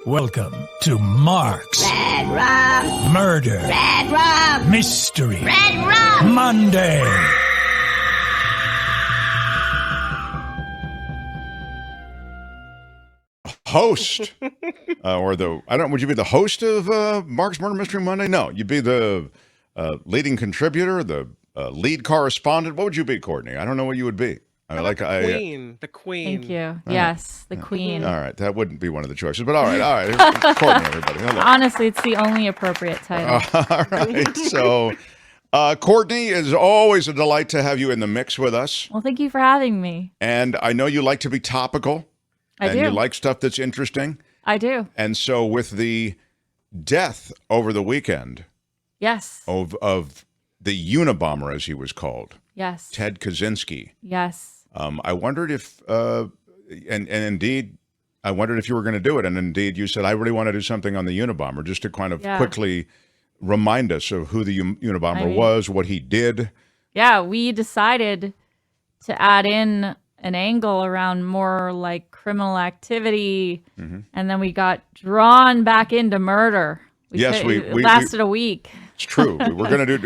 Welcome to Mark's Red Rum. Murder Red Rum. Mystery Red Rum. Monday. Host, would you be the host of Mark's Murder Mystery Monday? No, you'd be the leading contributor, the lead correspondent. What would you be, Courtney? I don't know what you would be. The queen. Thank you. Yes, the queen. All right, that wouldn't be one of the choices, but all right. Courtney, everybody. Hello. Honestly, it's the only appropriate title. All right, so Courtney, it's always a delight to have you in the mix with us. Well, thank you for having me. And I know you like to be topical. I do. You like stuff that's interesting. I do. And so with the death over the weekend Yes. of the Unabomber, as he was called, Yes. Ted Kaczynski, Yes. I wondered if, and indeed, I wondered if you were going to do it. And indeed, you said, I really want to do something on the Unabomber, just to kind of quickly remind us of who the Unabomber was, what he did. Yeah, we decided to add in an angle around more like criminal activity, and then we got drawn back into murder. It lasted a week. It's true.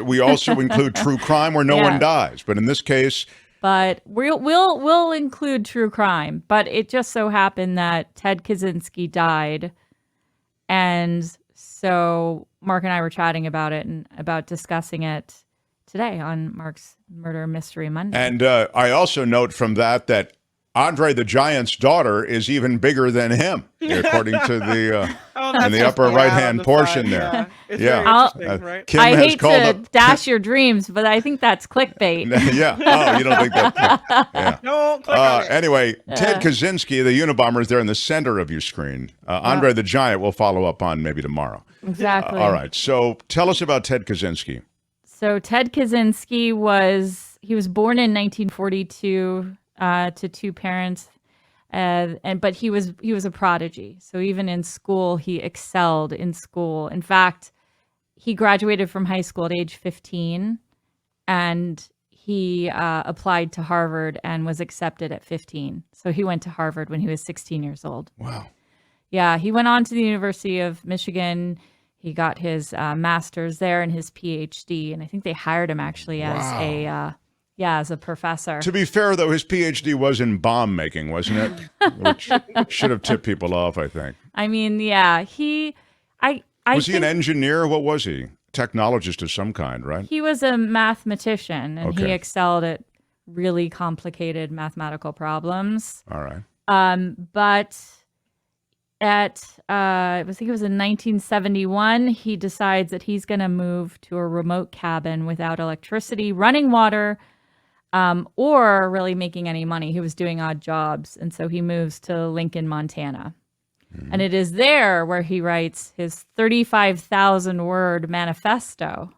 We also include true crime where no one dies, but in this case. But we'll include true crime. But it just so happened that Ted Kaczynski died, and so Mark and I were chatting about it and about discussing it today on Mark's Murder Mystery Monday. And I also note from that Andre the Giant's daughter is even bigger than him, according to the in the upper right-hand portion there. It's very interesting, right? Kim I has hate called to up, dash your dreams, but I think that's clickbait. Yeah. Oh, you don't think that? Yeah. Don't click on it. Anyway, Ted Kaczynski, the Unabomber, is there in the center of your screen. Andre the Giant we'll follow up on maybe tomorrow. Exactly. All right. So tell us about Ted Kaczynski. So Ted Kaczynski was born in 1942 to two parents, but he was a prodigy. So even in school, he excelled in school. In fact, he graduated from high school at age 15, and he applied to Harvard and was accepted at 15. So he went to Harvard when he was 16 years old. Wow. Yeah, he went on to the University of Michigan. He got his master's there and his PhD, and I think they hired him actually as as a professor. To be fair, though, his PhD was in bomb making, wasn't it? Which should have tipped people off, I think. I mean, yeah, Was he an engineer? What was he? Technologist of some kind, right? He was a mathematician, and he excelled at really complicated mathematical problems. All right. But I think it was in 1971, he decides that he's going to move to a remote cabin without electricity, running water, or really making any money. He was doing odd jobs. And so he moves to Lincoln, Montana. And it is there where he writes his 35,000-word manifesto.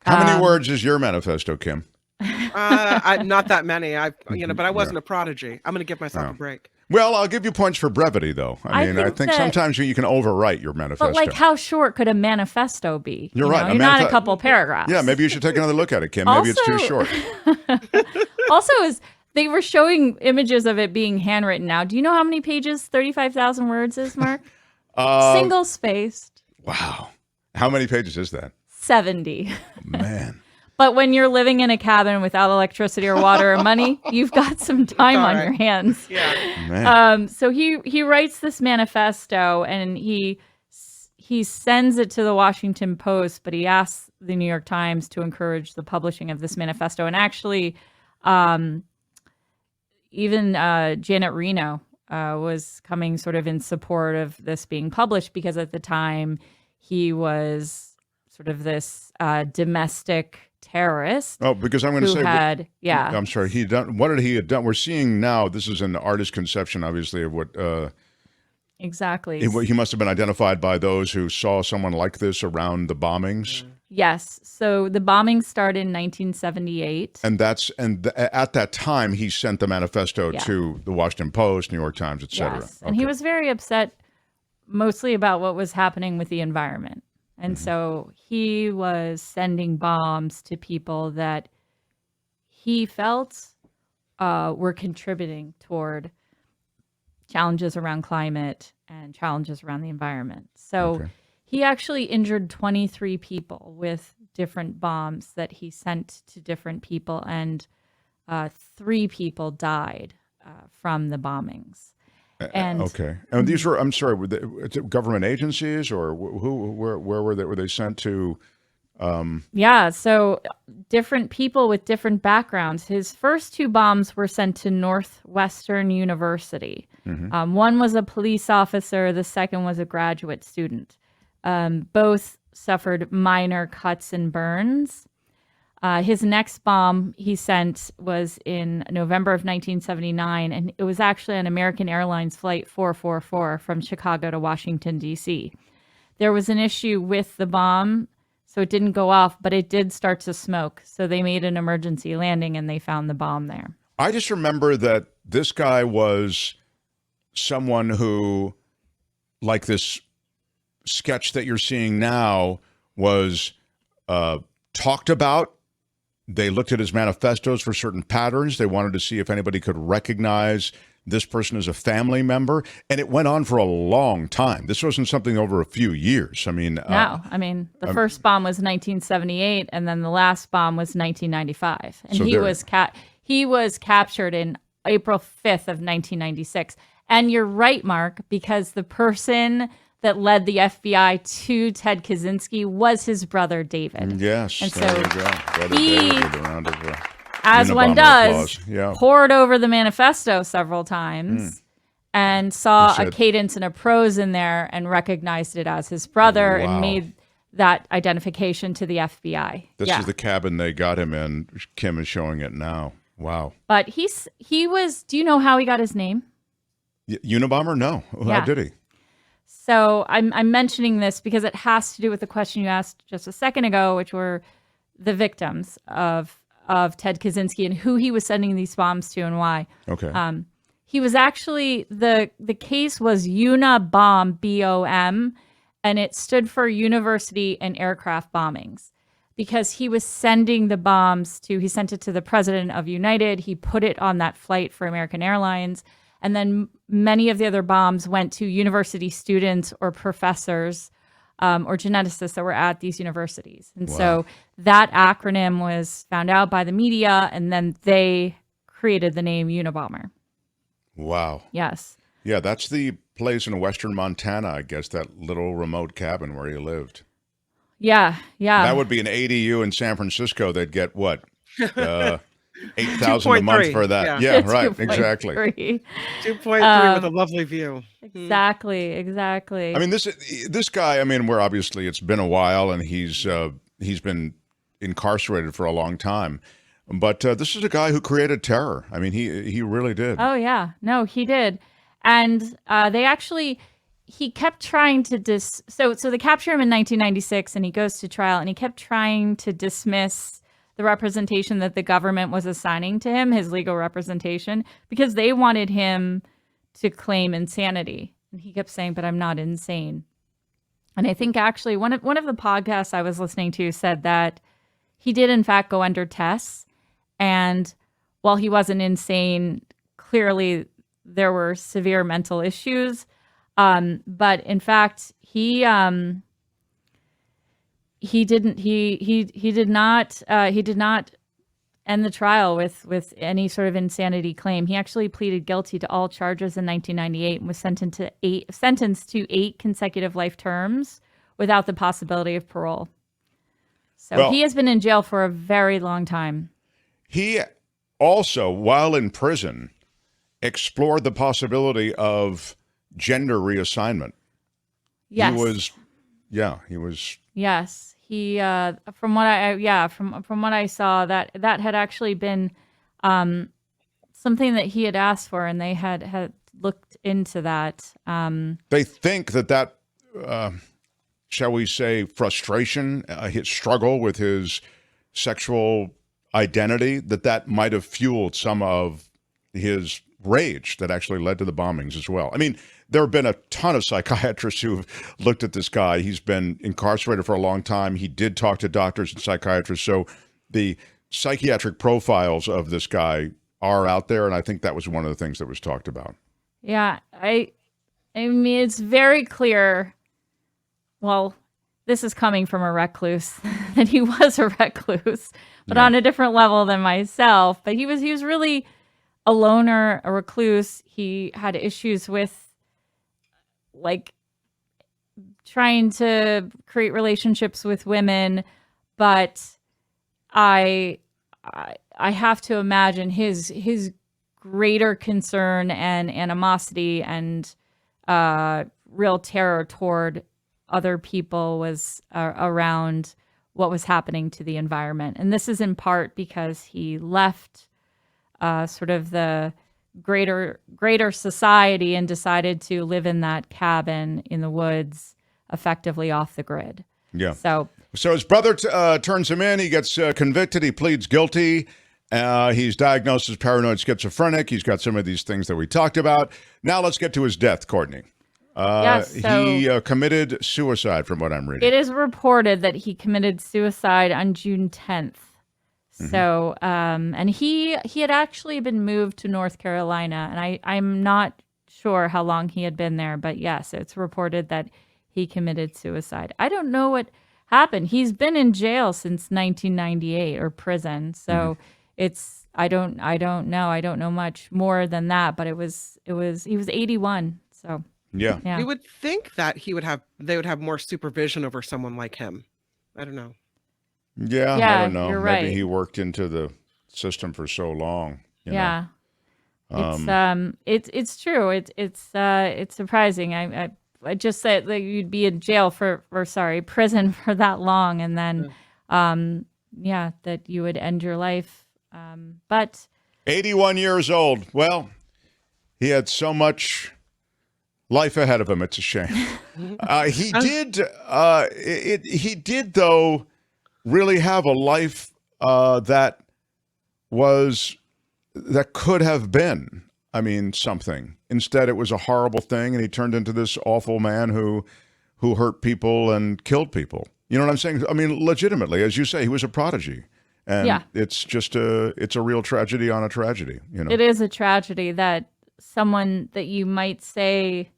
How many words is your manifesto, Kim? Not that many. But I wasn't a prodigy. I'm going to give myself a break. Well, I'll give you points for brevity, though. I think sometimes you can overwrite your manifesto. But how short could a manifesto be? You're right. You're not a couple paragraphs. Yeah, maybe you should take another look at it, Kim. Maybe it's too short. Also, they were showing images of it being handwritten now. Do you know how many pages 35,000 words is, Mark? Single-spaced. Wow. How many pages is that? 70. Man. But when you're living in a cabin without electricity or water or money, you've got some time on your hands. Yeah. Man. So he writes this manifesto, and he sends it to the Washington Post, but he asks the New York Times to encourage the publishing of this manifesto. And actually, even Janet Reno was coming sort of in support of this being published, because at the time he was sort of this domestic terrorist. Oh, because I'm going to say, I'm sorry. What did he have done? We're seeing now. This is an artist's conception, obviously, of what. Exactly. He must have been identified by those who saw someone like this around the bombings. Yes. So the bombings started in 1978. And at that time, he sent the manifesto to the Washington Post, New York Times, et cetera. Yes. And he was very upset, mostly about what was happening with the environment. And so he was sending bombs to people that he felt were contributing toward challenges around climate and challenges around the environment. So Okay. he actually injured 23 people with different bombs that he sent to different people, and 3 people died from the bombings. And Okay. And these were, I'm sorry, were they government agencies, or where were they? Were they sent to? yeah, so different people with different backgrounds. His first 2 bombs were sent to Northwestern University. One was a police officer. The second was a graduate student. Both suffered minor cuts and burns. His next bomb he sent was in November of 1979, and it was actually an American Airlines Flight 444 from Chicago to Washington, D.C. There was an issue with the bomb, so it didn't go off, but it did start to smoke. So they made an emergency landing, and they found the bomb there. I just remember that this guy was someone who, like this sketch that you're seeing now, was talked about. They looked at his manifestos for certain patterns. They wanted to see if anybody could recognize this person as a family member. And it went on for a long time. This wasn't something over a few years. I mean, No, I mean, the first bomb was 1978, and then the last bomb was 1995. And So he was captured in April 5th of 1996. And you're right, Mark, because the person that led the FBI to Ted Kaczynski was his brother, David. yes. And there so you go. Brother he- David with a round of as one Unabomber does, applause. Yeah. pored over the manifesto several times and saw He said- a cadence and a prose in there and recognized it as his brother Wow. and made that identification to the FBI. This yeah. is the cabin they got him in. Kim is showing it now. Wow. But he was, do you know how he got his name? Unabomber? No. How Yeah. did he? So I'm mentioning this because it has to do with the question you asked just a second ago, which were the victims of Ted Kaczynski and who he was sending these bombs to and why. Okay. He was actually, the case was Unabomb, B-O-M, and it stood for University and Aircraft Bombings, because he was sending the bombs he sent it to the president of United. He put it on that flight for American Airlines. And then many of the other bombs went to university students or professors or geneticists that were at these universities. And so that acronym was found out by the media, and then they created the name Unabomber. Wow. Yes. Yeah, that's the place in western Montana, I guess, that little remote cabin where he lived. Yeah. Yeah. That would be an ADU in San Francisco. They'd get what? $8,000 a month for that. Yeah. Yeah, right. Exactly. 2.3 with a lovely view. Exactly. I mean, this guy, I mean, obviously it's been a while and he's been incarcerated for a long time. But this is a guy who created terror. I mean, he really did. Oh, yeah. No, he did. And he kept trying to so they capture him in 1996 and he goes to trial, and he kept trying to dismiss the representation that the government was assigning to him, his legal representation, because they wanted him to claim insanity. And he kept saying, but I'm not insane. And I think actually one of the podcasts I was listening to said that he did in fact go under tests. And while he wasn't insane, clearly there were severe mental issues. But in fact, he did not end the trial with any sort of insanity claim. He actually pleaded guilty to all charges in 1998 and was sentenced to 8 consecutive life terms without the possibility of parole. So he has been in jail for a very long time. He also, while in prison, explored the possibility of gender reassignment. Yes. He was. Yes. He, from what I saw, that had actually been something that he had asked for, and they had looked into that. They think that shall we say, frustration, his struggle with his sexual identity, that might have fueled some of his rage that actually led to the bombings as well. I mean, there have been a ton of psychiatrists who've looked at this guy. He's been incarcerated for a long time. He did talk to doctors and psychiatrists. So the psychiatric profiles of this guy are out there, and I think that was one of the things that was talked about. Yeah, I mean, it's very clear. Well, this is coming from a recluse that he was a recluse, but on a different level than myself. But he was really a loner, a recluse. He had issues with like trying to create relationships with women, but I have to imagine his greater concern and animosity and real terror toward other people was around what was happening to the environment. And this is in part because he left sort of the greater society and decided to live in that cabin in the woods, effectively off the grid. Yeah. So his brother turns him in. He gets convicted. He pleads guilty. He's diagnosed as paranoid schizophrenic. He's got some of these things that we talked about. Now let's get to his death, Courtney. Yes, so he committed suicide, from what I'm reading. it is reported that he committed suicide on June 10th. So, and he had actually been moved to North Carolina, and I'm not sure how long he had been there, but yes, it's reported that he committed suicide. I don't know what happened. He's been in jail since 1998, or prison. So I don't know. I don't know much more than that, but he was 81. So yeah. You would think that they would have more supervision over someone like him. I don't know. Yeah, Yeah, I don't know. you're Maybe right. he worked into the system for so long. You know? Yeah. It's true. It's surprising. I just said that you'd be in jail prison for that long, and then that you would end your life. But 81 years old. Well, he had so much life ahead of him. It's a shame. He did though really have a life that could have been, I mean, something. Instead, it was a horrible thing, and he turned into this awful man who hurt people and killed people. You know what I'm saying? I mean, legitimately, as you say, he was a prodigy. And it's just it's a real tragedy on a tragedy. You know, it is a tragedy that someone that you might say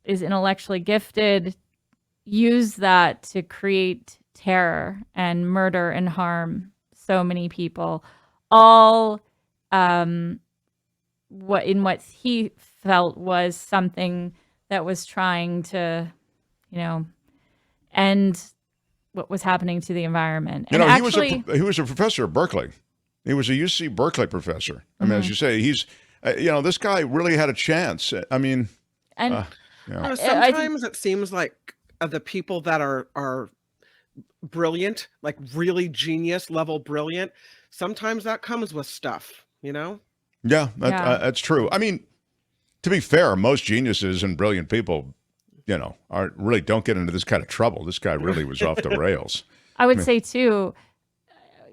is intellectually gifted use that to create terror and murder and harm so many people, all what he felt was something that was trying to, end what was happening to the environment. You and know, actually, he was a professor at Berkeley. He was a UC Berkeley professor. I mean, as you say, he's this guy really had a chance. I mean, and sometimes it seems like the people that are brilliant, like really genius level brilliant, sometimes that comes with stuff, Yeah, that's true. I mean, to be fair, most geniuses and brilliant people, really don't get into this kind of trouble. This guy really was off the rails. I would say too,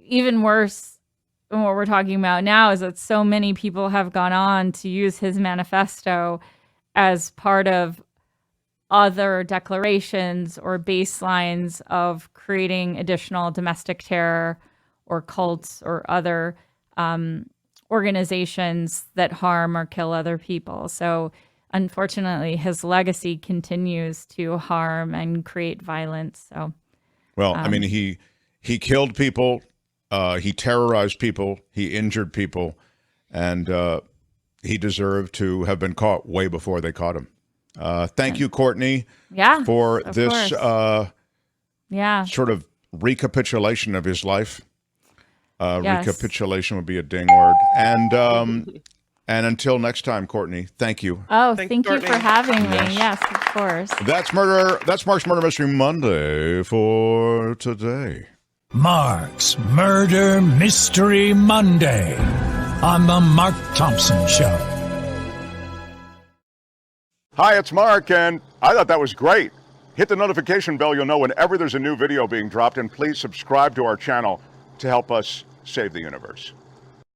even worse than what we're talking about now is that so many people have gone on to use his manifesto as part of other declarations or baselines of creating additional domestic terror or cults or other organizations that harm or kill other people. So unfortunately, his legacy continues to harm and create violence. So, well, I mean, he killed people, he terrorized people, he injured people, and he deserved to have been caught way before they caught him. Thank you, Courtney, for this sort of recapitulation of his life. Recapitulation would be a ding word. And until next time, Courtney, thank you. Oh, Thanks, thank you Courtney. for having me. Yes, of course. That's Mark's Murder Mystery Monday for today. Mark's Murder Mystery Monday on The Mark Thompson Show. Hi, it's Mark, and I thought that was great. Hit the notification bell. You'll know whenever there's a new video being dropped, and please subscribe to our channel to help us save the universe.